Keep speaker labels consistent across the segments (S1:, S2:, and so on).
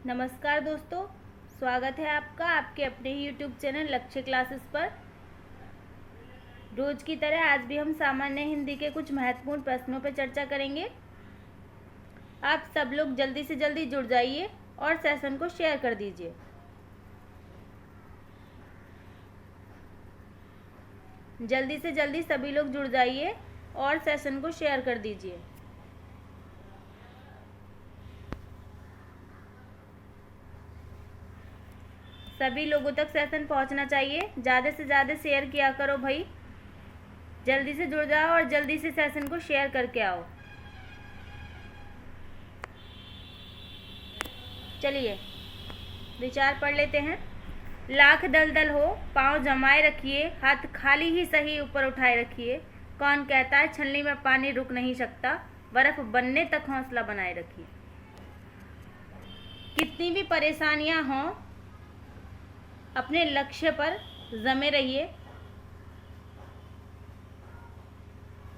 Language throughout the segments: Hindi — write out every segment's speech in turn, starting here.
S1: नमस्कार दोस्तों, स्वागत है आपका आपके अपने ही यूट्यूब चैनल लक्ष्य क्लासेस पर। रोज की तरह आज भी हम सामान्य हिंदी के कुछ महत्वपूर्ण प्रश्नों पर चर्चा करेंगे। आप सब लोग जल्दी से जल्दी जुड़ जाइए और सेशन को शेयर कर दीजिए। जल्दी से जल्दी सभी लोग जुड़ जाइए और सेशन को शेयर कर दीजिए। सभी लोगों तक सेशन पहुंचना चाहिए। ज़्यादा से ज़्यादा शेयर किया करो भाई। जल्दी से जुड़ जाओ और जल्दी से सेशन को शेयर करके आओ। चलिए विचार पढ़ लेते हैं। लाख दलदल हो पाँव जमाए रखिए, हाथ खाली ही सही ऊपर उठाए रखिए। कौन कहता है छलनी में पानी रुक नहीं सकता, बर्फ बनने तक हौसला बनाए रखिए। कितनी भी परेशानियां हों, अपने लक्ष्य पर जमे रहिए।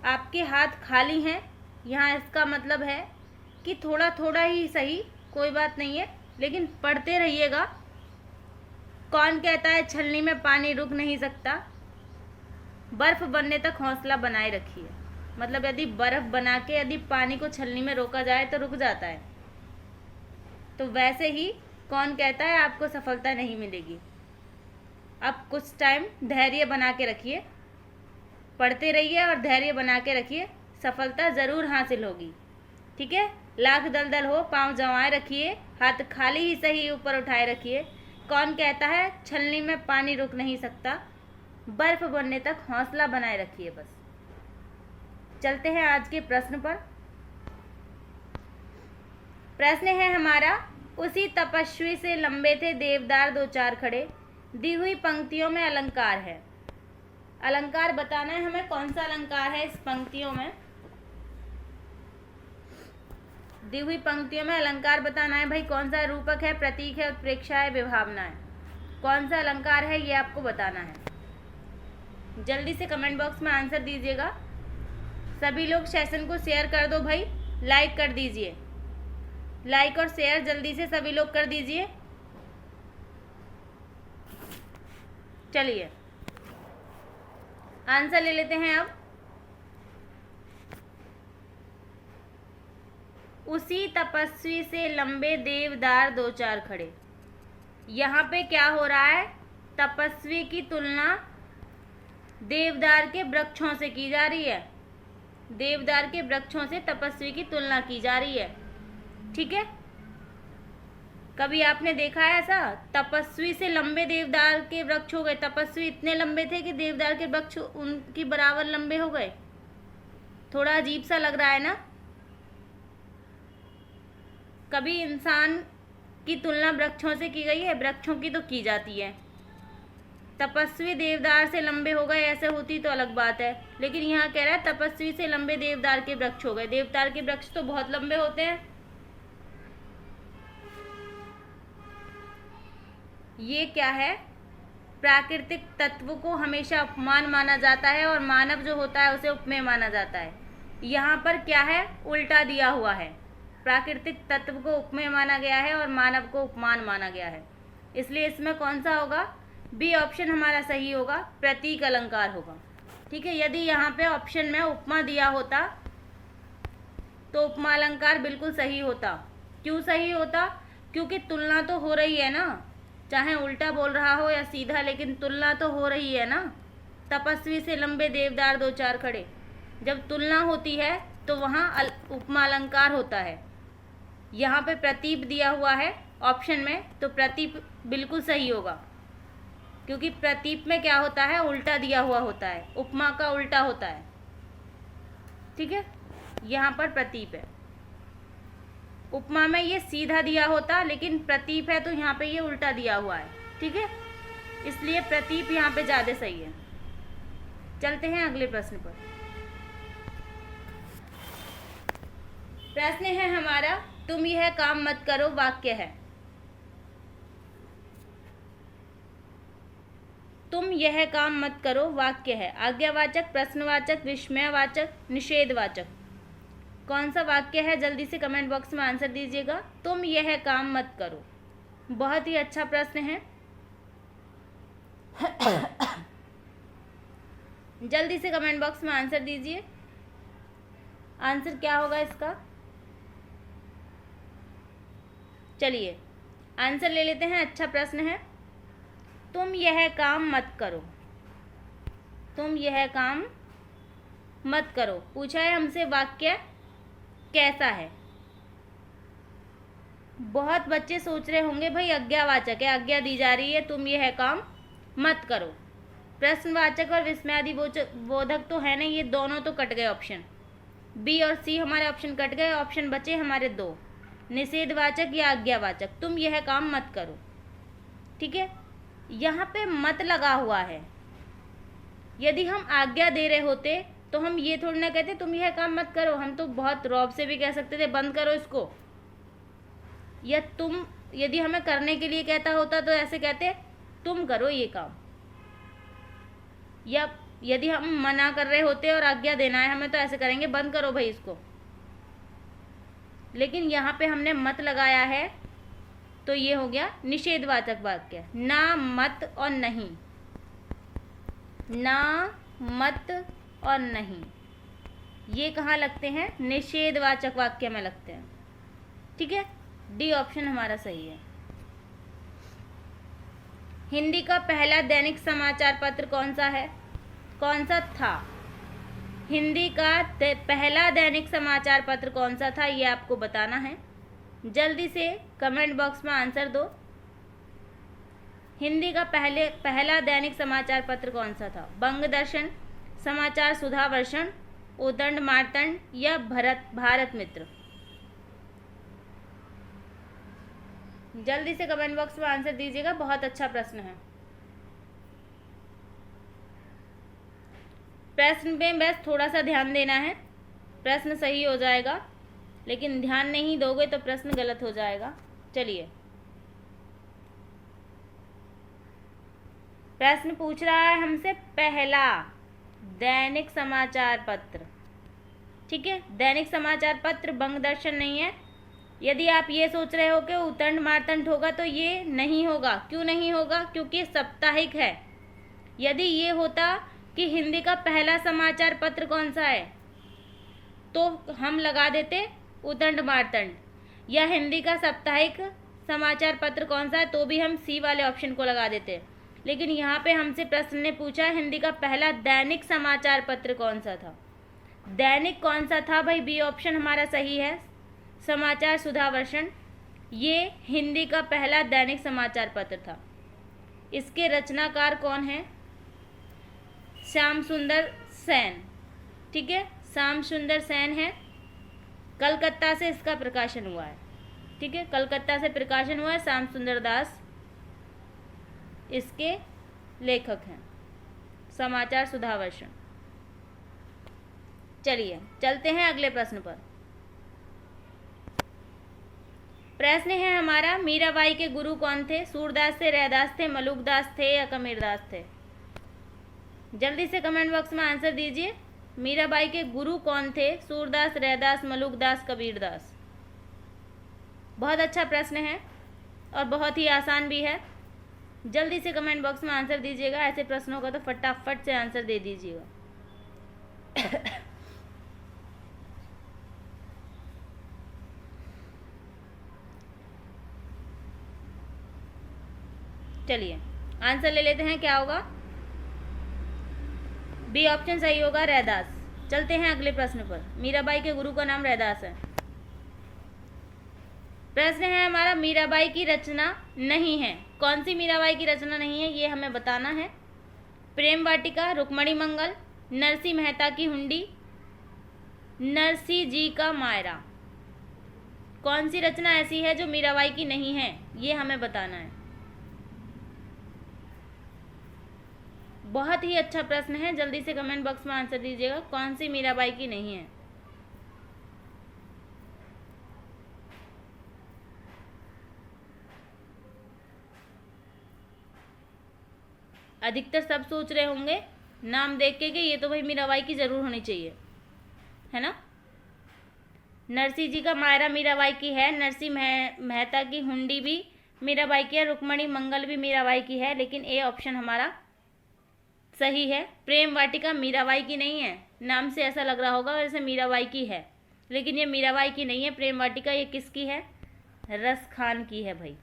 S1: आपके हाथ खाली हैं, यहाँ इसका मतलब है कि थोड़ा थोड़ा ही सही, कोई बात नहीं है, लेकिन पढ़ते रहिएगा। कौन कहता है छलनी में पानी रुक नहीं सकता, बर्फ बनने तक हौसला बनाए रखिए। मतलब यदि बर्फ बना के यदि पानी को छलनी में रोका जाए तो रुक जाता है, तो वैसे ही कौन कहता है आपको सफलता नहीं मिलेगी। अब कुछ टाइम धैर्य बना के रखिए, पढ़ते रहिए और धैर्य बना के रखिए, सफलता ज़रूर हासिल होगी। ठीक है। लाख दलदल हो पाँव जमाए रखिए, हाथ खाली ही सही ऊपर उठाए रखिए। कौन कहता है छलनी में पानी रुक नहीं सकता, बर्फ बनने तक हौसला बनाए रखिए। बस चलते हैं आज के प्रश्न पर। प्रश्न है हमारा, उसी तपस्वी से लंबे थे देवदार दो चार खड़े। दी हुई पंक्तियों में अलंकार है। अलंकार बताना है हमें, कौन सा अलंकार है इस पंक्तियों में। दी हुई पंक्तियों में अलंकार बताना है भाई। कौन सा रूपक है, प्रतीक है, उत्प्रेक्षा है, विभावना है, कौन सा अलंकार है ये आपको बताना है। जल्दी से कमेंट बॉक्स में आंसर दीजिएगा। सभी लोग सेशन को शेयर कर दो भाई, लाइक कर दीजिए। लाइक और शेयर जल्दी से सभी लोग कर दीजिए। चलिए आंसर ले लेते हैं अब। उसी तपस्वी से लंबे देवदार दो चार खड़े। यहाँ पे क्या हो रहा है, तपस्वी की तुलना देवदार के वृक्षों से की जा रही है। देवदार के वृक्षों से तपस्वी की तुलना की जा रही है। ठीक है। कभी आपने देखा है ऐसा, तपस्वी से लंबे देवदार के वृक्ष हो गए। तपस्वी इतने लंबे थे कि देवदार के वृक्ष उनकी बराबर लंबे हो गए। थोड़ा अजीब सा लग रहा है ना। कभी इंसान की तुलना वृक्षों से की गई है? वृक्षों की तो की जाती है। तपस्वी देवदार से लंबे हो गए, ऐसे होती तो अलग बात है, लेकिन यहाँ कह रहा है तपस्वी से लंबे देवदार के वृक्ष हो गए। देवदार के वृक्ष तो बहुत लंबे होते हैं। ये क्या है, प्राकृतिक तत्व को हमेशा उपमान माना जाता है और मानव जो होता है उसे उपमेय माना जाता है। यहाँ पर क्या है, उल्टा दिया हुआ है। प्राकृतिक तत्व को उपमेय माना गया है और मानव को उपमान माना गया है। इसलिए इसमें कौन सा होगा, बी ऑप्शन हमारा सही होगा, प्रतीक अलंकार होगा। ठीक है। यदि यहाँ पे ऑप्शन में उपमा दिया होता तो उपमा अलंकार बिल्कुल सही होता। क्यों सही होता, क्योंकि तुलना तो हो रही है ना, चाहे उल्टा बोल रहा हो या सीधा, लेकिन तुलना तो हो रही है ना। तपस्वी से लंबे देवदार दो चार खड़े, जब तुलना होती है तो वहाँ उपमा अलंकार होता है। यहाँ पे प्रतीप दिया हुआ है ऑप्शन में, तो प्रतीप बिल्कुल सही होगा, क्योंकि प्रतीप में क्या होता है, उल्टा दिया हुआ होता है, उपमा का उल्टा होता है। ठीक है। यहाँ पर प्रतीप है। उपमा में ये सीधा दिया होता, लेकिन प्रतीप है तो यहाँ पे ये उल्टा दिया हुआ है। ठीक है। इसलिए प्रतीप यहाँ पे ज़्यादा सही है। चलते हैं अगले प्रश्न पर। प्रश्न है हमारा, तुम यह काम मत करो वाक्य है। तुम यह काम मत करो वाक्य है। आज्ञावाचक, प्रश्नवाचक, विस्मयवाचक, निषेधवाचक। कौन सा वाक्य है, जल्दी से कमेंट बॉक्स में आंसर दीजिएगा। तुम यह काम मत करो, बहुत ही अच्छा प्रश्न है। जल्दी से कमेंट बॉक्स में आंसर दीजिए। आंसर क्या होगा इसका? चलिए आंसर ले लेते हैं। अच्छा प्रश्न है। तुम यह काम मत करो। तुम यह काम मत करो। पूछा है हमसे वाक्य कैसा है। बहुत बच्चे सोच रहे होंगे भाई आज्ञावाचक है, आज्ञा दी जा रही है, तुम यह काम मत करो। प्रश्नवाचक और विस्मयादि बोधक तो है नहीं, ये दोनों तो कट गए। ऑप्शन बी और सी हमारे ऑप्शन कट गए। ऑप्शन बचे हमारे दो, निषेधवाचक या आज्ञावाचक। तुम यह काम मत करो, ठीक है। यहाँ पे मत लगा हुआ है। यदि हम आज्ञा दे रहे होते तो हम ये थोड़ी ना कहते तुम यह काम मत करो। हम तो बहुत रौब से भी कह सकते थे बंद करो इसको। या तुम, यदि हमें करने के लिए कहता होता तो ऐसे कहते तुम करो ये काम। या यदि हम मना कर रहे होते और आज्ञा देना है हमें तो ऐसे करेंगे बंद करो भाई इसको। लेकिन यहाँ पे हमने मत लगाया है तो ये हो गया निषेधवाचक वाक्य। ना, मत और नहीं। ना, मत और नहीं, ये कहाँ लगते हैं? निषेधवाचक वाक्य में लगते हैं, ठीक है। डी ऑप्शन हमारा सही है। हिंदी का पहला दैनिक समाचार पत्र कौन सा है? कौन सा था? हिंदी का पहला दैनिक समाचार पत्र कौन सा था, ये आपको बताना है। जल्दी से कमेंट बॉक्स में आंसर दो। हिंदी का पहला दैनिक समाचार पत्र कौन सा था? बंगदर्शन, समाचार सुधावर्षण, उदंड मार्तंड या भारत मित्र? जल्दी से कमेंट बॉक्स में आंसर दीजिएगा। बहुत अच्छा प्रश्न है। प्रश्न पे बस थोड़ा सा ध्यान देना है, प्रश्न सही हो जाएगा। लेकिन ध्यान नहीं दोगे तो प्रश्न गलत हो जाएगा। चलिए, प्रश्न पूछ रहा है हमसे पहला दैनिक समाचार पत्र, ठीक है। दैनिक समाचार पत्र बंगदर्शन नहीं है। यदि आप ये सोच रहे हो कि उतंड मार्तंड होगा तो ये नहीं होगा। क्यों नहीं होगा? क्योंकि साप्ताहिक है। यदि ये होता कि हिंदी का पहला समाचार पत्र कौन सा है तो हम लगा देते उदंड मार्तंड, या हिंदी का साप्ताहिक समाचार पत्र कौन सा है तो भी हम सी वाले ऑप्शन को लगा देते। लेकिन यहाँ पे हमसे प्रश्न ने पूछा हिंदी का पहला दैनिक समाचार पत्र कौन सा था। दैनिक कौन सा था भाई? बी ऑप्शन हमारा सही है, समाचार सुधावर्षण। ये हिंदी का पहला दैनिक समाचार पत्र था। इसके रचनाकार कौन है? श्याम सुंदर सेन, ठीक है। श्याम सुंदर सेन है। कलकत्ता से इसका प्रकाशन हुआ है, ठीक है। कलकत्ता से प्रकाशन हुआ है। श्याम सुंदर दास इसके लेखक हैं। समाचार सुधावर्षण। चलिए चलते हैं अगले प्रश्न पर। प्रश्न है हमारा मीराबाई के गुरु कौन थे? सूरदास थे, रैदास थे, मलुकदास थे या कबीरदास थे? जल्दी से कमेंट बॉक्स में आंसर दीजिए। मीराबाई के गुरु कौन थे? सूरदास, रैदास, मलुकदास, कबीरदास? बहुत अच्छा प्रश्न है और बहुत ही आसान भी है। जल्दी से कमेंट बॉक्स में आंसर दीजिएगा। ऐसे प्रश्नों का तो फटाफट से आंसर दे दीजिएगा। चलिए आंसर ले लेते हैं, क्या होगा? बी ऑप्शन सही होगा, रैदास। चलते हैं अगले प्रश्न पर। मीराबाई के गुरु का नाम रैदास है। प्रश्न है हमारा मीराबाई की रचना नहीं है। कौन सी मीराबाई की रचना नहीं है ये हमें बताना है। प्रेम वाटिका, रुक्मणी मंगल, नरसी मेहता की हुंडी, नरसी जी का मायरा? कौन सी रचना ऐसी है जो मीराबाई की नहीं है ये हमें बताना है। बहुत ही अच्छा प्रश्न है। जल्दी से कमेंट बॉक्स में आंसर दीजिएगा। कौन सी मीराबाई की नहीं है? अधिकतर सब सोच रहे होंगे नाम देख के कि ये तो भाई मीराबाई की जरूर होनी चाहिए, है ना। नरसी जी का मायरा मीराबाई की है। नरसी मेहता की हुंडी भी मीराबाई की है, रुक्मणी मंगल भी मीराबाई की है, लेकिन ए ऑप्शन हमारा सही है। प्रेम वाटिका मीराबाई की नहीं है, नाम से ऐसा लग रहा होगा जैसे मीराबाई की है, लेकिन ये मीराबाई की नहीं है प्रेम वाटिका। ये किसकी है? रस खान की है भाई,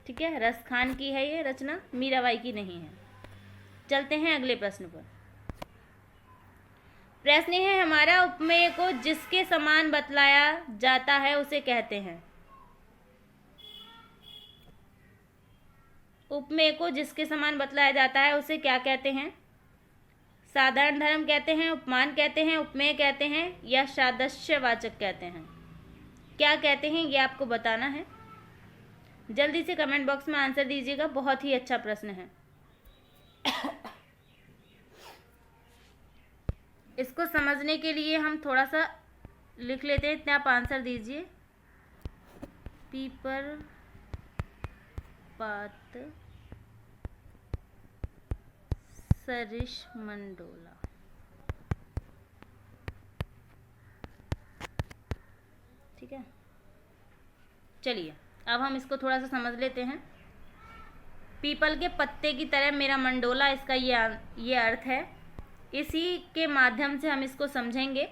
S1: ठीक है, रस खान की है ये रचना, मीराबाई की नहीं है। चलते हैं अगले प्रश्न पर। प्रश्न है हमारा, उपमेय को जिसके समान बतलाया जाता है उसे कहते हैं। उपमेय को जिसके समान बतलाया जाता है उसे क्या कहते हैं? साधारण धर्म कहते हैं, उपमान कहते हैं, उपमेय कहते हैं, या सादृश्यवाचक कहते हैं? क्या कहते हैं ये आपको बताना है। जल्दी से कमेंट बॉक्स में आंसर दीजिएगा, बहुत ही अच्छा प्रश्न है। इसको समझने के लिए हम थोड़ा सा लिख लेते हैं, इतना आप आंसर दीजिए। पीपर पात सरिष मंडोला, ठीक है। चलिए अब हम इसको थोड़ा सा समझ लेते हैं। पीपल के पत्ते की तरह मेरा मंडोला, इसका ये अर्थ है। इसी के माध्यम से हम इसको समझेंगे।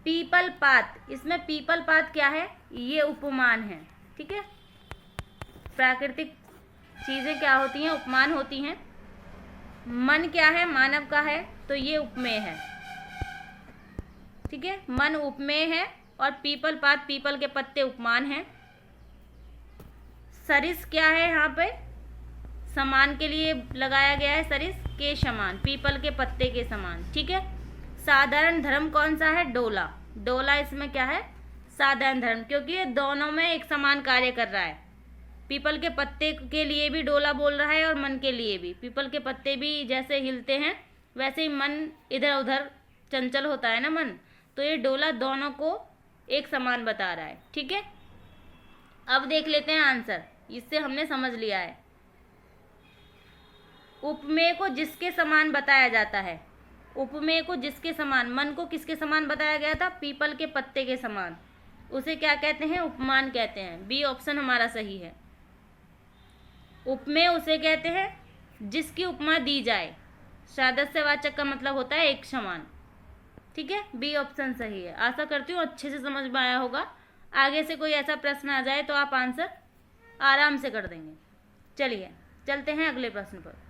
S1: पीपल पात, इसमें पीपल पात क्या है? ये उपमान है, ठीक है। प्राकृतिक चीज़ें क्या होती हैं? उपमान होती हैं। मन क्या है? मानव का है, तो ये उपमेय है, ठीक है। मन उपमेय है और पीपल पात, पीपल के पत्ते उपमान हैं। सरिस क्या है? यहाँ पे समान के लिए लगाया गया है, सरिस के समान, पीपल के पत्ते के समान, ठीक है। साधारण धर्म कौन सा है? डोला। डोला इसमें क्या है? साधारण धर्म, क्योंकि ये दोनों में एक समान कार्य कर रहा है। पीपल के पत्ते के लिए भी डोला बोल रहा है और मन के लिए भी। पीपल के पत्ते भी जैसे हिलते हैं वैसे ही मन इधर उधर चंचल होता है ना मन, तो ये डोला दोनों को एक समान बता रहा है, ठीक है। अब देख लेते हैं आंसर, इससे हमने समझ लिया है। उपमेय को जिसके समान बताया जाता है, उपमेय को जिसके समान, मन को किसके समान बताया गया था? पीपल के पत्ते के समान, उसे क्या कहते हैं? उपमान कहते हैं। बी ऑप्शन हमारा सही है। उपमेय उसे कहते हैं जिसकी उपमा दी जाए। सादृश्यवाचक का मतलब होता है एक समान, ठीक है। बी ऑप्शन सही है। आशा करती हूँ अच्छे से समझ में आया होगा। आगे से कोई ऐसा प्रश्न आ जाए तो आप आंसर आराम से कर देंगे। चलिए चलते हैं अगले प्रश्न पर।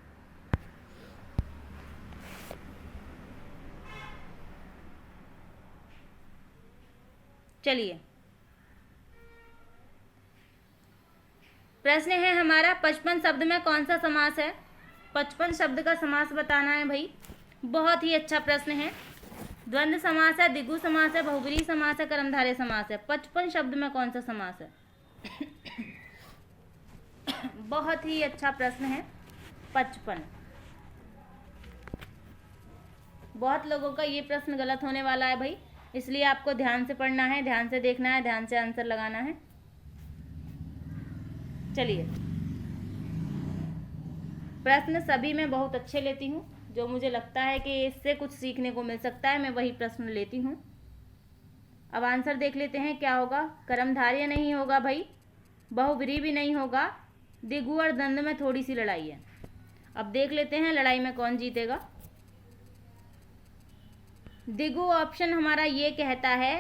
S1: चलिए प्रश्न है हमारा, 55 शब्द में कौन सा समास है? 55 शब्द का समास बताना है भाई। बहुत ही अच्छा प्रश्न है। द्वंद्व समास है, द्विगु समास है, बहुब्रीहि समास है, कर्मधारय समास है। 55 शब्द में कौन सा समास है? बहुत ही अच्छा प्रश्न है। 55, बहुत लोगों का ये प्रश्न गलत होने वाला है भाई, इसलिए आपको ध्यान से पढ़ना है, ध्यान से देखना है, ध्यान से आंसर लगाना है। चलिए प्रश्न सभी मैं बहुत अच्छे लेती हूँ, जो मुझे लगता है कि इससे कुछ सीखने को मिल सकता है, मैं वही प्रश्न लेती हूँ। अब आंसर देख लेते हैं क्या होगा। कर्मधारय नहीं होगा भाई, बहुब्रीहि भी नहीं होगा, द्विगु और द्वंद्व में थोड़ी सी लड़ाई है। अब देख लेते हैं लड़ाई में कौन जीतेगा। द्विगु ऑप्शन हमारा ये कहता है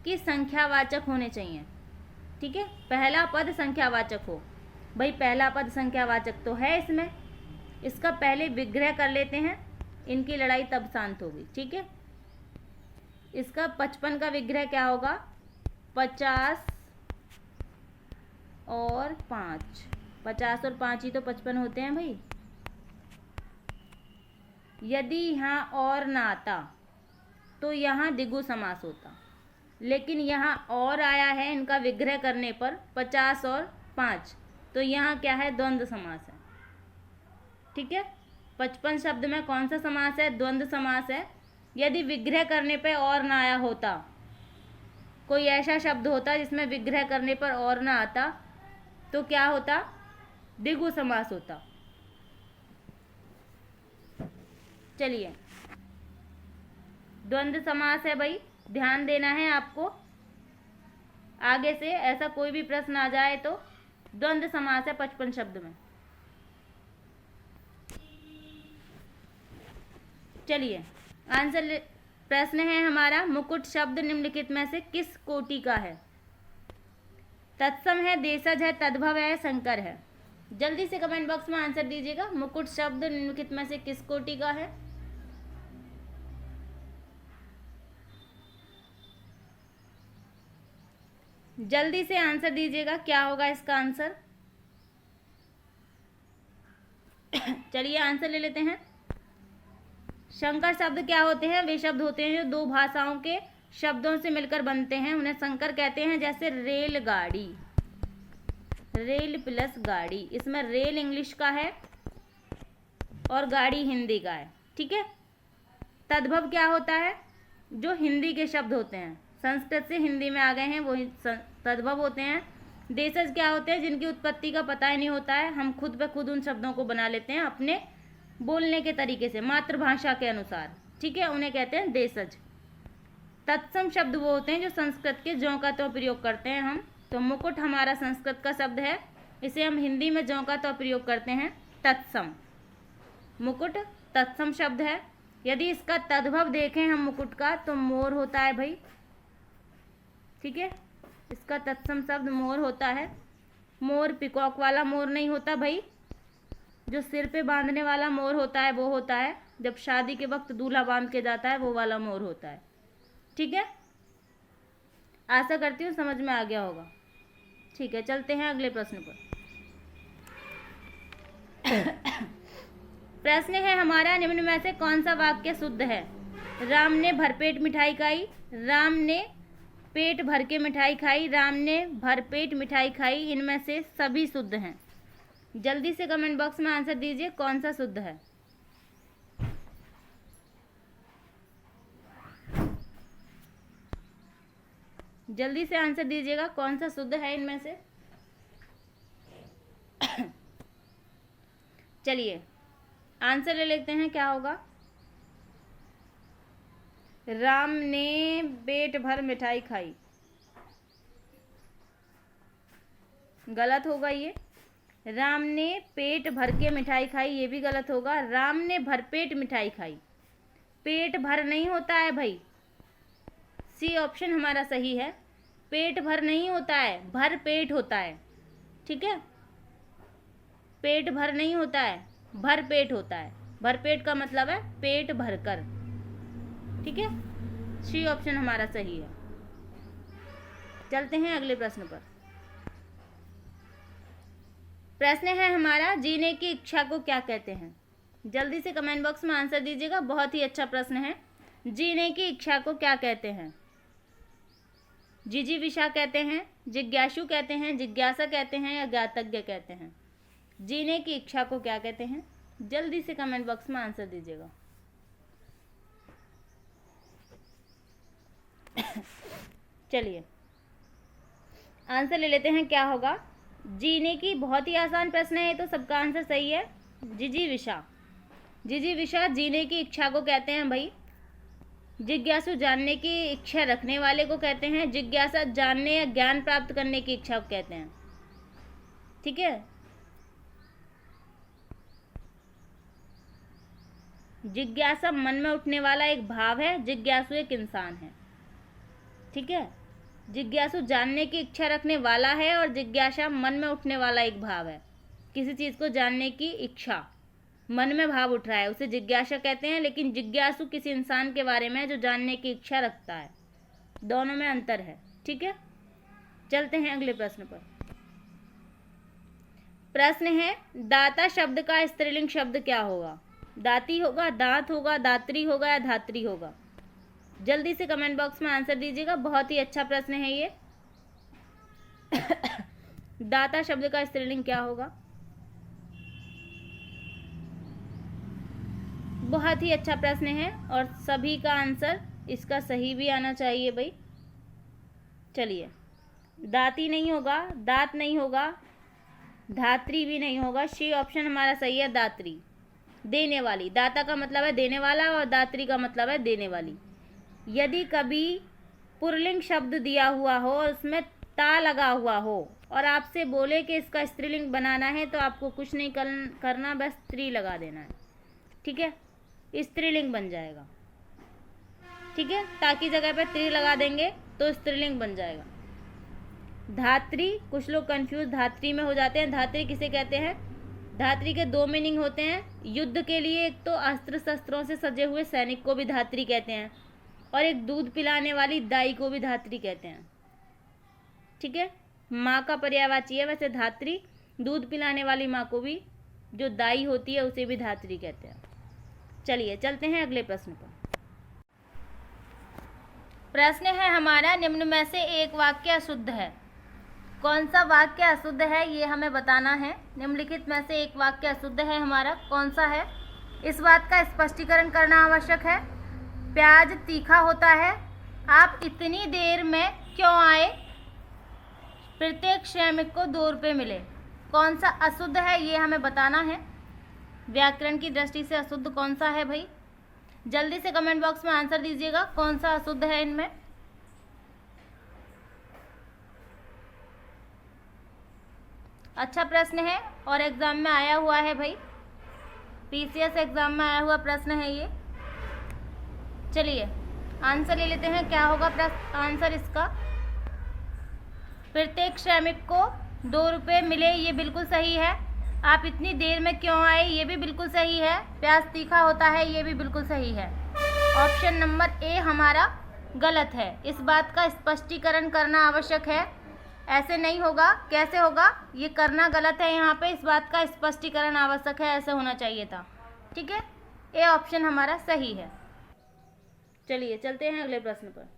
S1: कि संख्यावाचक होने चाहिए, ठीक है। पहला पद संख्यावाचक हो। भाई पहला पद संख्यावाचक तो है इसमें, इसका पहले विग्रह कर लेते हैं, इनकी लड़ाई तब शांत होगी, ठीक है। इसका 55 का विग्रह क्या होगा? 50 और 5, 50 और 5 ही तो 55 होते हैं भाई। यदि यहाँ और ना आता तो यहाँ द्विगु समास होता, लेकिन यहाँ और आया है इनका विग्रह करने पर 50 और 5, तो यहाँ क्या है? द्वंद्व समास है, ठीक है। 55 शब्द में कौन सा समास है? द्वंद्व समास है। यदि विग्रह करने पर और ना आया होता, कोई ऐसा शब्द होता जिसमें विग्रह करने पर और ना आता, तो क्या होता? द्विगु समास होता। चलिए द्वंद्व समास है भाई, ध्यान देना है आपको। आगे से ऐसा कोई भी प्रश्न आ जाए तो द्वंद्व समास है 55 शब्द में। चलिए आंसर प्रश्न है हमारा, मुकुट शब्द निम्नलिखित में से किस कोटि का है? तत्सम है, देशज है, तद्भव है, संकर है। जल्दी से कमेंट बॉक्स में आंसर दीजिएगा, मुकुट शब्द निम्नलिखित में से किस कोटि का है? जल्दी से आंसर दीजिएगा, क्या होगा इसका आंसर? चलिए आंसर ले लेते हैं। संकर शब्द क्या होते हैं? वे शब्द होते हैं जो दो भाषाओं के शब्दों से मिलकर बनते हैं, उन्हें संकर कहते हैं। जैसे रेलगाड़ी, रेल प्लस गाड़ी, इसमें रेल इंग्लिश का है और गाड़ी हिंदी का है, ठीक है। तद्भव क्या होता है? जो हिंदी के शब्द होते हैं, संस्कृत से हिंदी में आ गए हैं, वो तद्भव होते हैं। देशज क्या होते हैं? जिनकी उत्पत्ति का पता ही नहीं होता है, हम खुद ब खुद उन शब्दों को बना लेते हैं अपने बोलने के तरीके से, मातृभाषा के अनुसार, ठीक है, उन्हें कहते हैं देशज। तत्सम शब्द वो होते हैं जो संस्कृत के ज्यों का त्यों प्रयोग करते हैं हम। तो मुकुट हमारा संस्कृत का शब्द है, इसे हम हिंदी में ज्यों का त्यों प्रयोग करते हैं, तत्सम। मुकुट तत्सम शब्द है। यदि इसका तद्भव देखें हम मुकुट का, तो मोर होता है भाई, ठीक है, इसका तत्सम शब्द मोर होता है। मोर पिकॉक वाला मोर नहीं होता भाई, जो सिर पे बांधने वाला मोर होता है वो होता है, जब शादी के वक्त दूल्हा बांध के जाता है वो वाला मोर होता है, ठीक है। आशा करती हूँ समझ में आ गया होगा, ठीक है। चलते हैं अगले प्रश्न पर। प्रश्न है हमारा, निम्न में से कौन सा वाक्य शुद्ध है? राम ने भरपेट मिठाई खाई, राम ने पेट भर के मिठाई खाई, राम ने भरपेट मिठाई खाई, इनमें से सभी शुद्ध हैं। जल्दी से कमेंट बॉक्स में आंसर दीजिए, कौन सा शुद्ध है? जल्दी से आंसर दीजिएगा, कौन सा शुद्ध है इनमें से? चलिए आंसर ले लेते हैं, क्या होगा? राम ने पेट भर मिठाई खाई, गलत होगा ये। राम ने पेट भर के मिठाई खाई, ये भी गलत होगा। राम ने भरपेट मिठाई खाई, पेट भर नहीं होता है भाई, सी ऑप्शन हमारा सही है। पेट भर नहीं होता है, भर पेट होता है, ठीक है। पेट भर नहीं होता है, भर पेट होता है। भर पेट का मतलब है पेट भरकर, ठीक है, सी ऑप्शन हमारा सही है। चलते हैं अगले प्रश्न पर। प्रश्न है हमारा, जीने की इच्छा को क्या कहते हैं? जल्दी से कमेंट बॉक्स में आंसर दीजिएगा, बहुत ही अच्छा प्रश्न है। जीने की इच्छा को क्या कहते हैं? जिजीविषा कहते हैं, जिज्ञासु कहते हैं, जिज्ञासा कहते हैं, या ज्ञातज्ञ कहते हैं? जीने की इच्छा को क्या कहते हैं? जल्दी से कमेंट बॉक्स में आंसर दीजिएगा। चलिए आंसर ले लेते हैं, क्या होगा? जीने की, बहुत ही आसान प्रश्न है ये तो, सबका आंसर सही है। जिजीविषा, जिजीविषा जीने की इच्छा को कहते हैं भाई। जिज्ञासु जानने की इच्छा रखने वाले को कहते हैं। जिज्ञासा जानने या ज्ञान प्राप्त करने की इच्छा को कहते हैं, ठीक है। जिज्ञासा मन में उठने वाला एक भाव है, जिज्ञासु एक इंसान है, ठीक है। जिज्ञासु जानने की इच्छा रखने वाला है और जिज्ञासा मन में उठने वाला एक भाव है। किसी चीज़ को जानने की इच्छा, मन में भाव उठ रहा है, उसे जिज्ञासा कहते हैं। लेकिन जिज्ञासु किसी इंसान के बारे में है जो जानने की इच्छा रखता है, दोनों में अंतर है, ठीक है। चलते हैं अगले प्रश्न पर। प्रश्न है, दाता शब्द का स्त्रीलिंग शब्द क्या होगा? दाती होगा, दांत होगा, दात्री होगा, या धात्री होगा? जल्दी से कमेंट बॉक्स में आंसर दीजिएगा, बहुत ही अच्छा प्रश्न है ये। दाता शब्द का स्त्रीलिंग क्या होगा? बहुत ही अच्छा प्रश्न है और सभी का आंसर इसका सही भी आना चाहिए भाई। चलिए, दाती नहीं होगा, दांत नहीं होगा, धात्री भी नहीं होगा, सी ऑप्शन हमारा सही है, दात्री, देने वाली। दाता का मतलब है देने वाला और दात्री का मतलब है देने वाली। यदि कभी पुल्लिंग शब्द दिया हुआ हो और उसमें ता लगा हुआ हो और आपसे बोले कि इसका स्त्रीलिंग बनाना है, तो आपको कुछ नहीं करना, बस स्त्री लगा देना है। ठीक है, स्त्रीलिंग बन जाएगा। ठीक है, ता की जगह पे त्री लगा देंगे तो स्त्रीलिंग बन जाएगा। धात्री, कुछ लोग कंफ्यूज धात्री में हो जाते हैं। धात्री किसे कहते हैं? धात्री के दो मीनिंग होते हैं। युद्ध के लिए एक तो अस्त्र शस्त्रों से सजे हुए सैनिक को भी धात्री कहते हैं, और एक दूध पिलाने वाली दाई को भी धात्री कहते हैं। ठीक है, माँ का पर्यायवाची है वैसे धात्री। दूध पिलाने वाली माँ को भी, जो दाई होती है, उसे भी धात्री कहते हैं। चलिए चलते हैं अगले प्रश्न पर। प्रश्न है हमारा, निम्न में से एक वाक्य अशुद्ध है। कौन सा वाक्य अशुद्ध है ये हमें बताना है। निम्नलिखित में से एक वाक्य अशुद्ध है हमारा, कौन सा है? इस बात का स्पष्टीकरण करना आवश्यक है। प्याज तीखा होता है, आप इतनी देर में क्यों आए? प्रत्येक श्रमिक को 2 रुपये मिले। कौन सा अशुद्ध है ये हमें बताना है। व्याकरण की दृष्टि से अशुद्ध कौन सा है भाई? जल्दी से कमेंट बॉक्स में आंसर दीजिएगा, कौन सा अशुद्ध है इनमें। अच्छा प्रश्न है और एग्जाम में आया हुआ है भाई, पीसीएस एग्जाम में आया हुआ प्रश्न है ये। चलिए आंसर ले लेते हैं, क्या होगा आंसर इसका। प्रत्येक श्रमिक को 2 रुपये मिले, ये बिल्कुल सही है। आप इतनी देर में क्यों आए, ये भी बिल्कुल सही है। प्याज तीखा होता है, ये भी बिल्कुल सही है। ऑप्शन नंबर ए हमारा गलत है। इस बात का स्पष्टीकरण करना आवश्यक है। ऐसे नहीं होगा, कैसे होगा? ये करना गलत है, यहाँ पे इस बात का स्पष्टीकरण आवश्यक है, ऐसे होना चाहिए था। ठीक है, ए ऑप्शन हमारा सही है। चलिए चलते हैं अगले प्रश्न पर।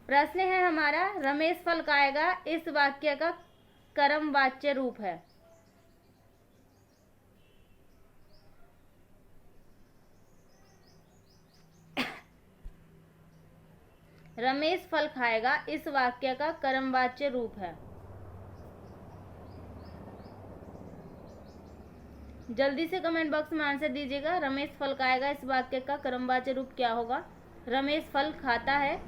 S1: प्रश्न है हमारा, रमेश फल खाएगा, इस वाक्य का कर्म वाच्य रूप है। रमेश फल खाएगा, इस वाक्य का कर्मवाच्य रूप है। जल्दी से कमेंट बॉक्स में आंसर दीजिएगा। रमेश फल खाएगा, इस वाक्य का कर्मवाच्य रूप क्या होगा? रमेश फल खाता है,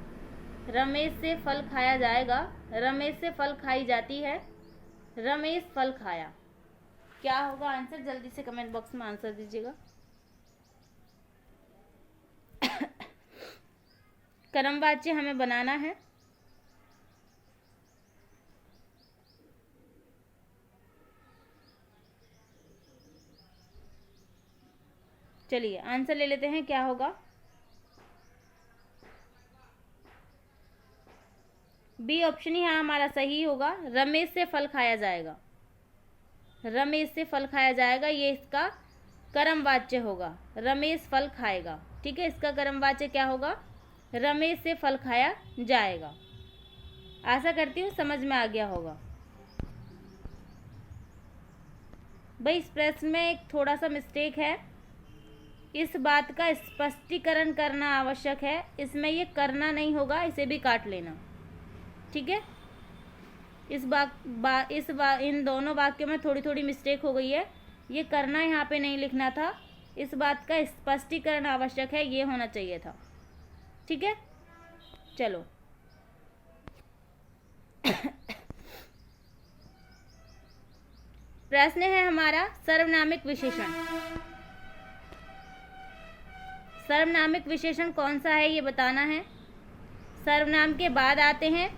S1: रमेश से फल खाया जाएगा, रमेश से फल खाई जाती है, रमेश फल खाया। क्या होगा आंसर? जल्दी से कमेंट बॉक्स में आंसर दीजिएगा। कर्मवाच्य हमें बनाना है। चलिए आंसर ले लेते हैं, क्या होगा? बी ऑप्शन ही हमारा सही होगा। रमेश से फल खाया जाएगा, रमेश से फल खाया जाएगा, ये इसका कर्मवाच्य होगा। रमेश फल खाएगा, ठीक है, इसका कर्मवाच्य क्या होगा? रमेश से फल खाया जाएगा। आशा करती हूँ समझ में आ गया होगा। भाई इस प्रश्न में एक थोड़ा सा मिस्टेक है, इस बात का स्पष्टीकरण करना आवश्यक है। इसमें ये करना नहीं होगा, इसे भी काट लेना। ठीक है, इन दोनों वाक्यों में थोड़ी थोड़ी मिस्टेक हो गई है। ये करना यहाँ पे नहीं लिखना था, इस बात का स्पष्टीकरण आवश्यक है, ये होना चाहिए था। ठीक है, चलो प्रश्न है हमारा, सर्वनामिक विशेषण। सर्वनामिक विशेषण कौन सा है ये बताना है। सर्वनाम के बाद आते हैं,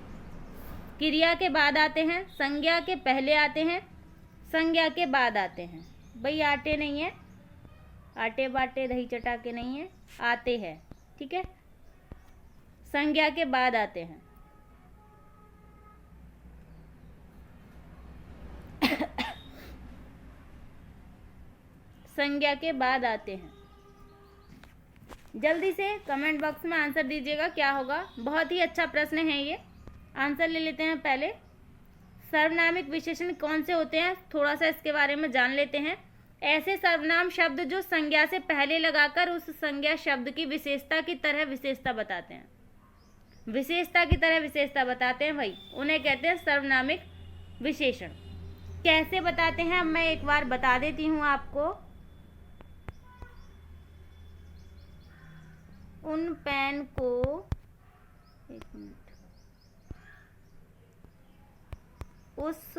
S1: क्रिया के बाद आते हैं, संज्ञा के पहले आते हैं, संज्ञा के बाद आते हैं। भाई आटे नहीं है, आटे बाटे दही चटाके नहीं है, आते हैं। ठीक है, संज्ञा के बाद आते हैं। संज्ञा के बाद आते हैं। जल्दी से कमेंट बॉक्स में आंसर दीजिएगा, क्या होगा। बहुत ही अच्छा प्रश्न है ये। आंसर ले लेते हैं पहले। सर्वनामिक विशेषण कौन से होते हैं, थोड़ा सा इसके बारे में जान लेते हैं। ऐसे सर्वनाम शब्द जो संज्ञा से पहले लगाकर उस संज्ञा शब्द की विशेषता की तरह विशेषता बताते हैं। विशेषता की तरह विशेषता बताते हैं भाई, उन्हें कहते हैं सर्वनामिक विशेषण। कैसे बताते हैं, अब मैं एक बार बता देती हूँ आपको। उन पेन को, एक मिनट, उस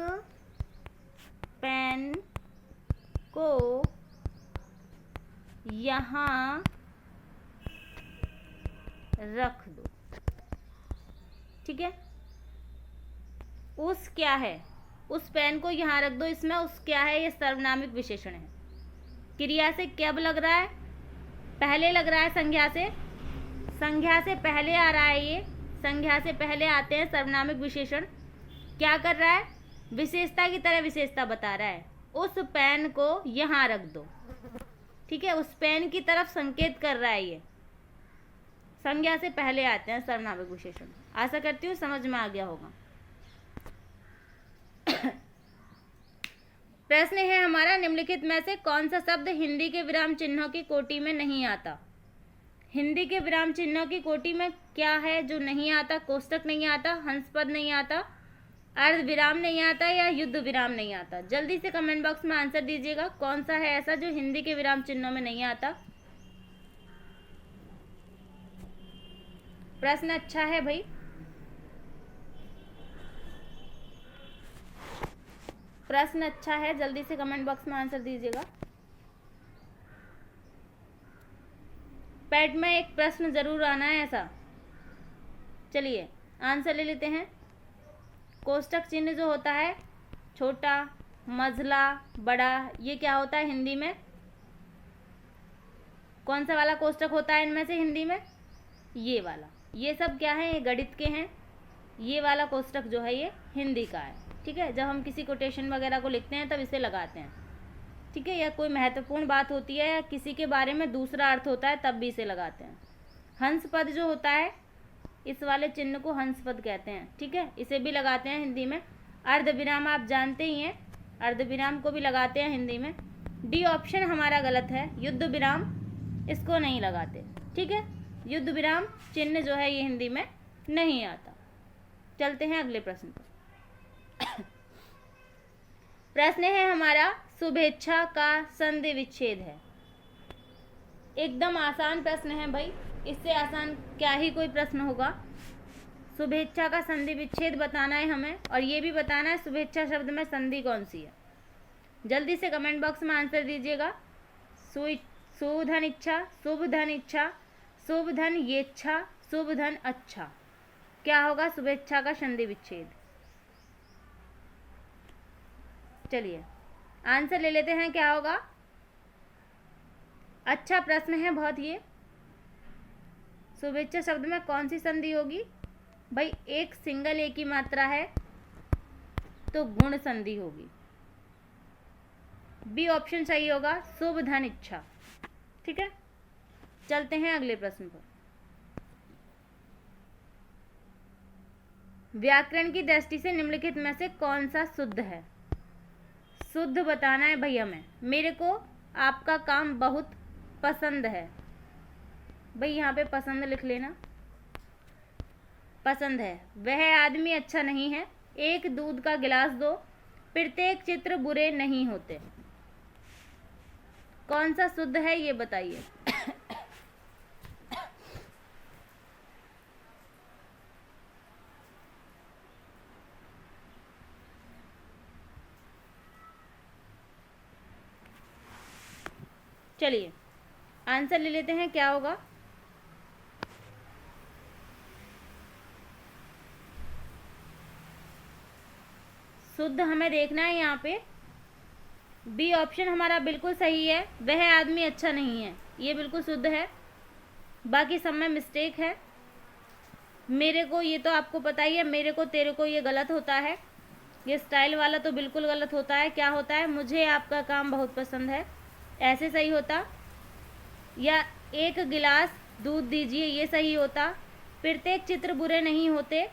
S1: पेन को यहाँ रख दो। ठीक है, उस क्या है, उस पेन को यहाँ रख दो, इसमें उस क्या है, ये सर्वनामिक विशेषण है। क्रिया से कब लग रहा है, पहले लग रहा है संज्ञा से, संज्ञा से पहले आ रहा है, ये संज्ञा से पहले आते हैं सर्वनामिक विशेषण। क्या कर रहा है, विशेषता की तरह विशेषता बता रहा है, उस पेन को यहाँ रख दो। ठीक है, उस पेन की तरफ संकेत कर रहा है, ये संज्ञा से पहले आते हैं सर्वनामिक विशेषण। आशा करती हूँ समझ में आ गया होगा। प्रश्न है हमारा, निम्नलिखित में से कौन सा शब्द हिंदी के विराम चिन्हों की कोटि में नहीं आता। हिंदी के विराम चिन्हों की कोटि में क्या है जो नहीं आता, कोष्टक नहीं आता, हंस पद नहीं आता, अर्ध विराम नहीं आता, या युद्ध विराम नहीं आता। जल्दी से कमेंट बॉक्स में आंसर दीजिएगा, कौन सा है ऐसा जो हिंदी के विराम चिन्हों में नहीं आता। प्रश्न अच्छा है भाई, प्रश्न अच्छा है, जल्दी से कमेंट बॉक्स में आंसर दीजिएगा। पैड में एक प्रश्न जरूर आना है ऐसा। चलिए आंसर ले लेते हैं। कोष्टक चिन्ह जो होता है, छोटा, मझला, बड़ा, ये क्या होता है हिंदी में, कौन सा वाला कोष्टक होता है इनमें से हिंदी में, ये वाला। ये सब क्या है, ये गणित के हैं। ये वाला कोष्टक जो है ये हिंदी का है। ठीक है, जब हम किसी कोटेशन वगैरह को लिखते हैं तब इसे लगाते हैं। ठीक है, या कोई महत्वपूर्ण बात होती है या किसी के बारे में दूसरा अर्थ होता है तब भी इसे लगाते हैं। हंस पद जो होता है, इस वाले चिन्ह को हंस पद कहते हैं। ठीक है, इसे भी लगाते हैं हिंदी में। अर्ध विराम आप जानते ही हैं, अर्ध विराम को भी लगाते हैं हिंदी में। डी ऑप्शन हमारा गलत है, युद्ध विराम इसको नहीं लगाते। ठीक है, युद्ध विराम चिन्ह जो है ये हिंदी में नहीं आता। चलते हैं अगले प्रश्न पर। प्रश्न है हमारा, शुभेच्छा का संधि विच्छेद है। एकदम आसान प्रश्न है भाई, इससे आसान क्या ही कोई प्रश्न होगा। शुभेच्छा का संधि विच्छेद बताना है हमें, और ये भी बताना है शुभेच्छा शब्द में संधि कौन सी है। जल्दी से कमेंट बॉक्स में आंसर दीजिएगा। सुधन इच्छा, शुभ धन इच्छा, शुभ धन येच्छा, शुभ धन अच्छा, क्या होगा शुभेच्छा का संधि विच्छेद। चलिए आंसर ले लेते हैं, क्या होगा। अच्छा प्रश्न है बहुत ये। शुभेच्छा शब्द में कौन सी संधि होगी भाई, एक सिंगल एक ही मात्रा है तो गुण संधि होगी। बी ऑप्शन सही होगा, शुभ धन इच्छा। ठीक है, चलते हैं अगले प्रश्न पर। व्याकरण की दृष्टि से निम्नलिखित में से कौन सा शुद्ध है। शुद्ध बताना है भाई हमें। मेरे को आपका काम बहुत पसंद है भाई, यहाँ पे पसंद लिख लेना। पसंद है, वह आदमी अच्छा नहीं है, एक दूध का गिलास दो, प्रत्येक चित्र बुरे नहीं होते। कौन सा शुद्ध है ये बताइए। चलिए आंसर ले लेते हैं, क्या होगा। शुद्ध हमें देखना है यहाँ पे। बी ऑप्शन हमारा बिल्कुल सही है, वह आदमी अच्छा नहीं है, ये बिल्कुल शुद्ध है। बाकी सब में मिस्टेक है। मेरे को, ये तो आपको पता ही है, मेरे को तेरे को ये गलत होता है। ये स्टाइल वाला तो बिल्कुल गलत होता है। क्या होता है, मुझे आपका काम बहुत पसंद है, ऐसे सही होता। या एक गिलास दूध दीजिए, ये सही होता। प्रत्येक चित्र बुरे नहीं होते,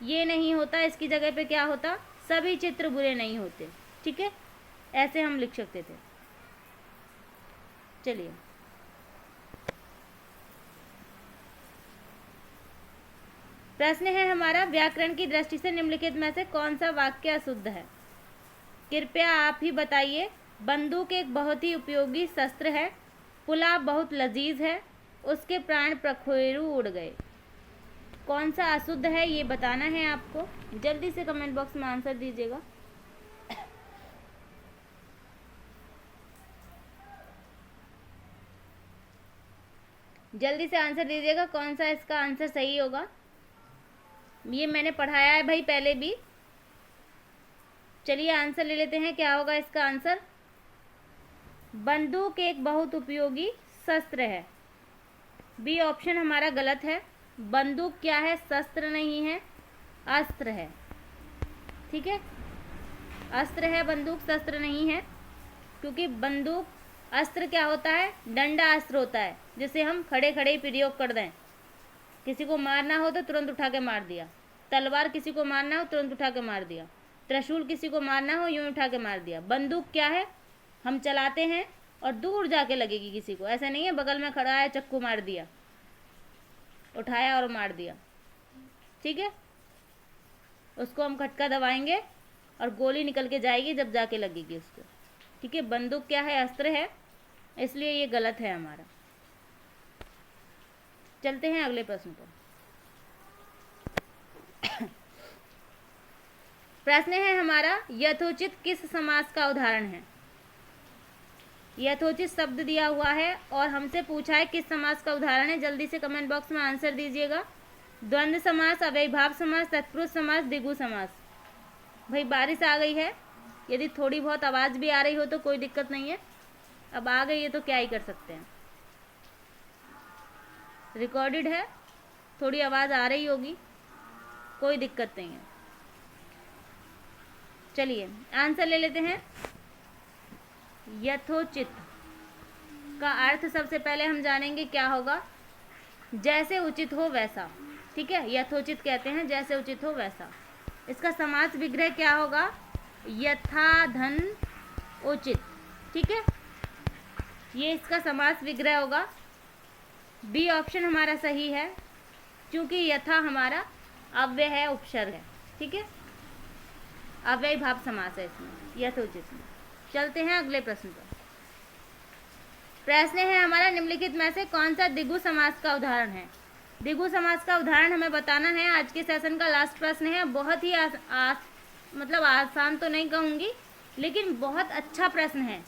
S1: ये नहीं होता। इसकी जगह पे क्या होता, सभी चित्र बुरे नहीं होते। ठीक है, ऐसे हम लिख सकते थे। चलिए प्रश्न है हमारा, व्याकरण की दृष्टि से निम्नलिखित में से कौन सा वाक्य अशुद्ध है। कृपया आप ही बताइए। बंदूक एक बहुत ही उपयोगी शस्त्र है, पुलाव बहुत लजीज है, उसके प्राण प्रखोरू उड़ गए। कौन सा अशुद्ध है ये बताना है आपको। जल्दी से कमेंट बॉक्स में आंसर दीजिएगा। जल्दी से आंसर दीजिएगा कौन सा इसका आंसर सही होगा। ये मैंने पढ़ाया है भाई पहले भी। चलिए आंसर ले लेते हैं, क्या होगा इसका आंसर। बंदूक एक बहुत उपयोगी शस्त्र है। बी ऑप्शन हमारा गलत है। बंदूक क्या है, शस्त्र नहीं है, अस्त्र है। ठीक है, अस्त्र है बंदूक, शस्त्र नहीं है। क्योंकि बंदूक अस्त्र क्या होता है, डंडा अस्त्र होता है, जिसे हम खड़े खड़े ही प्रयोग कर दें। किसी को मारना हो तो तुरंत उठा के मार दिया। तलवार किसी को मारना हो तुरंत उठा के मार दिया। त्रिशूल किसी को मारना हो यूं उठा के मार दिया। बंदूक क्या है, हम चलाते हैं और दूर जाके लगेगी किसी को। ऐसा नहीं है बगल में खड़ा है चक्कू मार दिया, उठाया और मार दिया। ठीक है, उसको हम खटका दबाएंगे और गोली निकल के जाएगी जब जाके लगेगी उसको। ठीक है, बंदूक क्या है, अस्त्र है, इसलिए ये गलत है हमारा। चलते हैं अगले प्रश्न पर। प्रश्न है हमारा, यथोचित किस समास का उदाहरण है। यथोचित शब्द दिया हुआ है और हमसे पूछा है किस समास का उदाहरण है। जल्दी से कमेंट बॉक्स में आंसर दीजिएगा। द्वंद्व समास, अव्ययीभाव समास, तत्पुरुष समास, द्विगु समास। भाई बारिश आ गई है, यदि थोड़ी बहुत आवाज़ भी आ रही हो तो कोई दिक्कत नहीं है। अब आ गई है तो क्या ही कर सकते हैं, रिकॉर्डेड है, थोड़ी आवाज़ आ रही होगी, कोई दिक्कत नहीं है। चलिए आंसर ले लेते हैं। यथोचित का अर्थ सबसे पहले हम जानेंगे क्या होगा। जैसे उचित हो वैसा। ठीक है, यथोचित कहते हैं जैसे उचित हो वैसा। इसका समास विग्रह क्या होगा, यथा धन उचित। ठीक है, ये इसका समास विग्रह होगा। बी ऑप्शन हमारा सही है, क्योंकि यथा हमारा अव्यय है, उपसर्ग है। ठीक है, अव्यय भाव समास है इसमें, यथोचित में। चलते हैं अगले प्रश्न पर। प्रश्न है हमारा, निम्नलिखित में से कौन सा द्विगु समास का उदाहरण है। द्विगु समास का उदाहरण हमें बताना है। आज के सेशन का लास्ट प्रश्न है। बहुत ही मतलब आसान तो नहीं कहूँगी, लेकिन बहुत अच्छा प्रश्न है।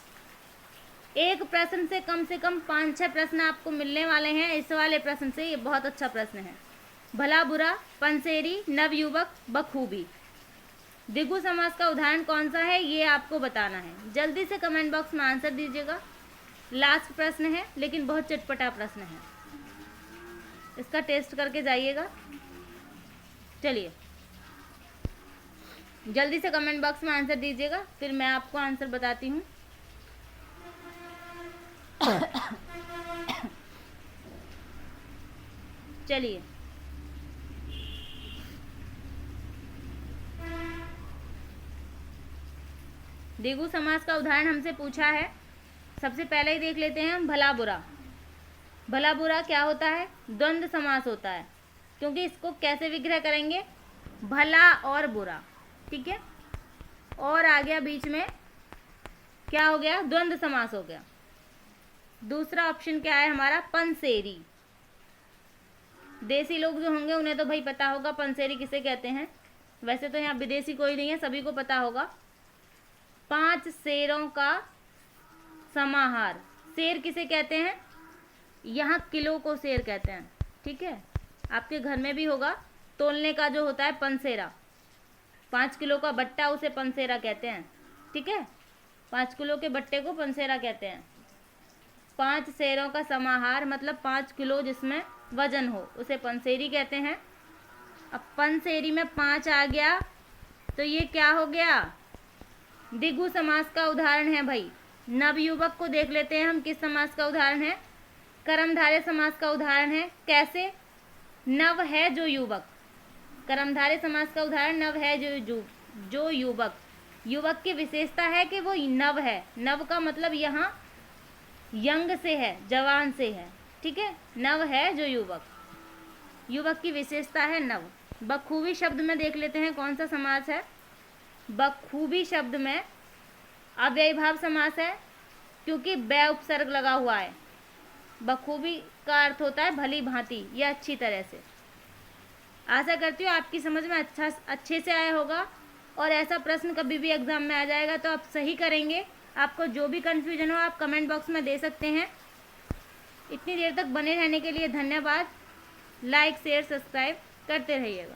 S1: एक प्रश्न से कम 5-6 प्रश्न आपको मिलने वाले हैं इस वाले प्रश्न से। ये बहुत अच्छा प्रश्न है। भला बुरा, पंसेरी, नवयुवक, बखूबी। द्विगु समास का उदाहरण कौन सा है ये आपको बताना है। जल्दी से कमेंट बॉक्स में आंसर दीजिएगा। लास्ट प्रश्न है, लेकिन बहुत चटपटा प्रश्न है, इसका टेस्ट करके जाइएगा। चलिए जल्दी से कमेंट बॉक्स में आंसर दीजिएगा, फिर मैं आपको आंसर बताती हूँ। चलिए द्विगु समास का उदाहरण हमसे पूछा है। सबसे पहले ही देख लेते हैं हम भला बुरा। भला बुरा क्या होता है, द्वंद्व समास होता है, क्योंकि इसको कैसे विग्रह करेंगे, भला और बुरा। ठीक है, और आ गया बीच में, क्या हो गया, द्वंद्व समास हो गया। दूसरा ऑप्शन क्या है हमारा, पंसेरी। देसी लोग जो होंगे उन्हें तो भाई पता होगा पंसेरी किसे कहते हैं। वैसे तो यहाँ विदेशी कोई नहीं है, सभी को पता होगा। 5 शेरों का समाहार। शेर किसे कहते हैं, यहाँ किलो को शेर कहते हैं। ठीक है, आपके घर में भी होगा, तोलने का जो होता है पंसेरा, 5 किलो का बट्टा उसे पंसेरा कहते हैं। ठीक है, 5 किलो के बट्टे को पंसेरा कहते हैं। 5 शेरों का समाहार मतलब 5 किलो जिसमें वजन हो उसे पंसेरी कहते हैं। अब पंसेरी में 5 आ गया तो ये क्या हो गया, द्विगु समास का उदाहरण है भाई। नवयुवक को देख लेते हैं हम किस समास का उदाहरण है, कर्मधारय समास का उदाहरण है। कैसे, नव है जो युवक। कर्मधारय समास का उदाहरण नव है जो युवक। युवक की विशेषता है कि वो नव है। नव का मतलब यहाँ यंग से है, जवान से है। ठीक है, नव है जो युवक, युवक की विशेषता है नव। बखूबी शब्द में देख लेते हैं कौन सा समास है। बखूबी शब्द में अव्ययीभाव समास है, क्योंकि बै उपसर्ग लगा हुआ है। बखूबी इसका अर्थ होता है भली भांति या अच्छी तरह से। आशा करती हूँ आपकी समझ में अच्छे से आया होगा, और ऐसा प्रश्न कभी भी एग्ज़ाम में आ जाएगा तो आप सही करेंगे। आपको जो भी कन्फ्यूजन हो आप कमेंट बॉक्स में दे सकते हैं। इतनी देर तक बने रहने के लिए धन्यवाद। लाइक शेयर सब्सक्राइब करते रहिएगा।